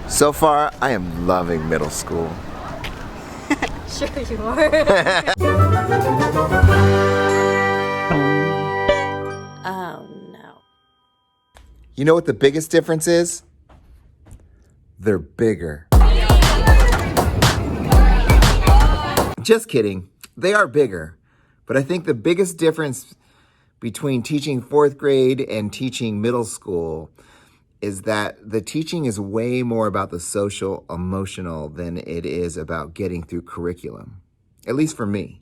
So far, I am loving middle school. Sure you are. Oh no. You know what the biggest difference is? They're bigger. Just kidding. They are bigger. But I think the biggest difference between teaching fourth grade and teaching middle school is that the teaching is way more about the social, emotional than it is about getting through curriculum. At least for me.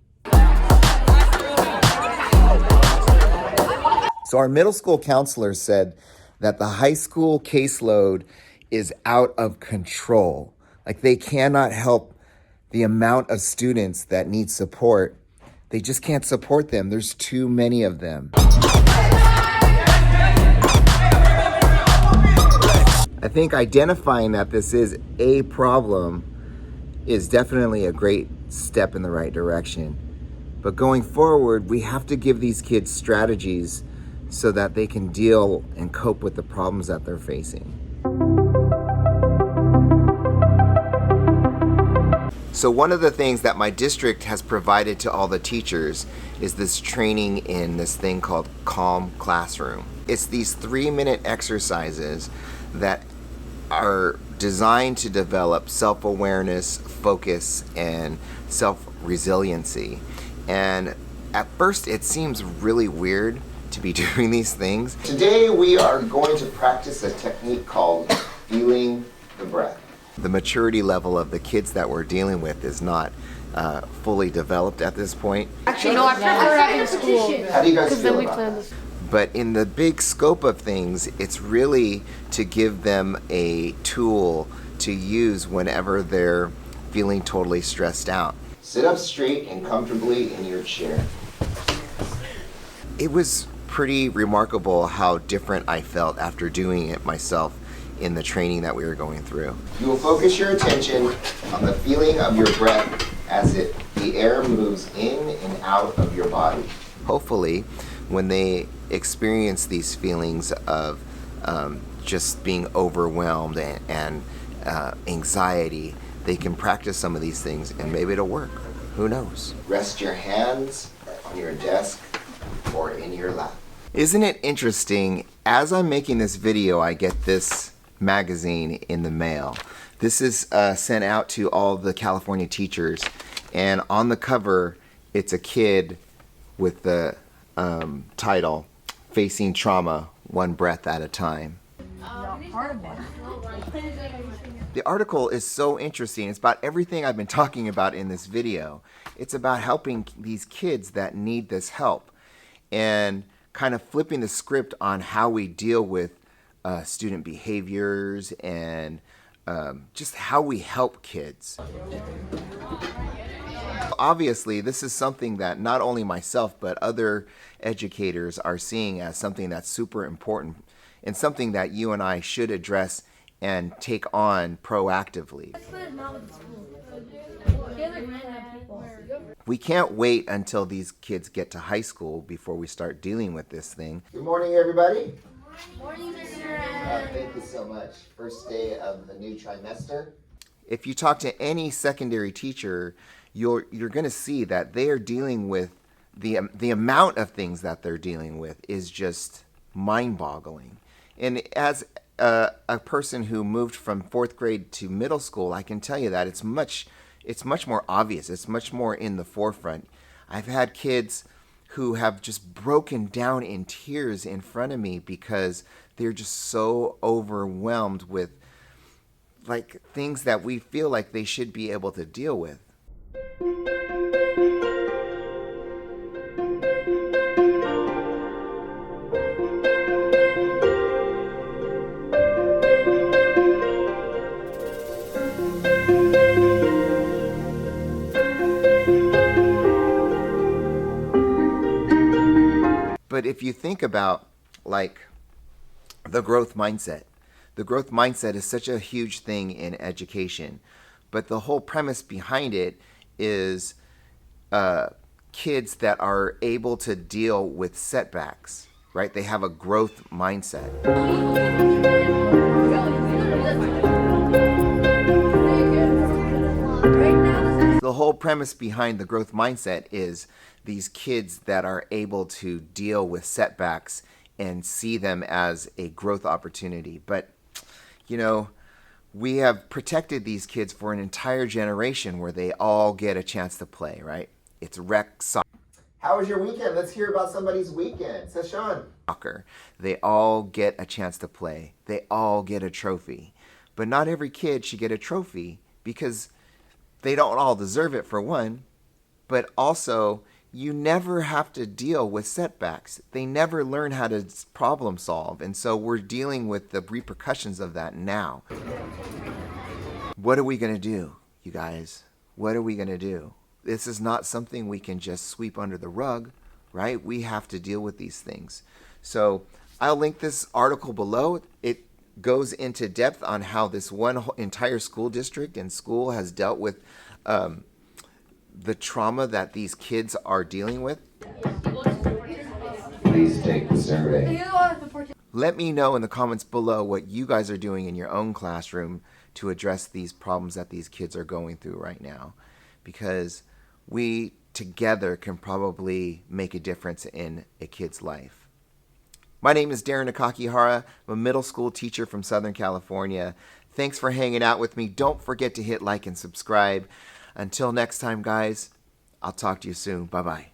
So our middle school counselor said that the high school caseload is out of control. Like they cannot help the amount of students that need support. They just can't support them. There's too many of them. I think identifying that this is a problem is definitely a great step in the right direction. But going forward, we have to give these kids strategies so that they can deal and cope with the problems that they're facing. So one of the things that my district has provided to all the teachers is this training in this thing called Calm Classroom. It's these 3-minute exercises that are designed to develop self-awareness, focus, and self-resiliency. And at first it seems really weird to be doing these things. Today we are going to practice a technique called feeling the breath. The maturity level of the kids that we're dealing with is not fully developed at this point. Actually, no, I prefer having school. How do you guys feel about that? But in the big scope of things, it's really to give them a tool to use whenever they're feeling totally stressed out. Sit up straight and comfortably in your chair. It was pretty remarkable how different I felt after doing it myself in the training that we were going through. You will focus your attention on the feeling of your breath as the air moves in and out of your body. Hopefully, when they experience these feelings of just being overwhelmed and anxiety, they can practice some of these things and maybe it'll work. Who knows? Rest your hands on your desk or in your lap. Isn't it interesting? As I'm making this video, I get this magazine in the mail. This is sent out to all the California teachers, and on the cover, it's a kid with the title, Facing Trauma, One Breath at a Time. The article is so interesting. It's about everything I've been talking about in this video. It's about helping these kids that need this help and kind of flipping the script on how we deal with student behaviors and just how we help kids. Obviously, this is something that not only myself but other educators are seeing as something that's super important and something that you and I should address and take on proactively. We can't wait until these kids get to high school before we start dealing with this thing. Good morning, everybody. Good morning, Mr. Thank you so much. First day of the new trimester. If you talk to any secondary teacher, you're going to see that they are dealing with the amount of things that they're dealing with is just mind-boggling. And as a person who moved from fourth grade to middle school, I can tell you that it's much more obvious. It's much more in the forefront. I've had kids who have just broken down in tears in front of me because they're just so overwhelmed with like things that we feel like they should be able to deal with. But if you think about like the growth mindset is such a huge thing in education. But the whole premise behind it is kids that are able to deal with setbacks. right? They have a growth mindset. The whole premise behind the growth mindset is these kids that are able to deal with setbacks and see them as a growth opportunity. But, you know, we have protected these kids for an entire generation where they all get a chance to play, right? It's rec soccer. How was your weekend? Let's hear about somebody's weekend. Sashan. Soccer. They all get a chance to play. They all get a trophy. But not every kid should get a trophy because they don't all deserve it, for one. But also, you never have to deal with setbacks. They never learn how to problem solve. And so we're dealing with the repercussions of that now. What are we going to do, you guys? What are we going to do? This is not something we can just sweep under the rug, right? We have to deal with these things. So I'll link this article below. It goes into depth on how this one entire school district and school has dealt with the trauma that these kids are dealing with. Please take the survey. Let me know in the comments below what you guys are doing in your own classroom to address these problems that these kids are going through right now, because we together can probably make a difference in a kid's life. My name is Darin Nakakihara. I'm a middle school teacher from Southern California. Thanks for hanging out with me. Don't forget to hit like and subscribe. Until next time, guys, I'll talk to you soon. Bye-bye.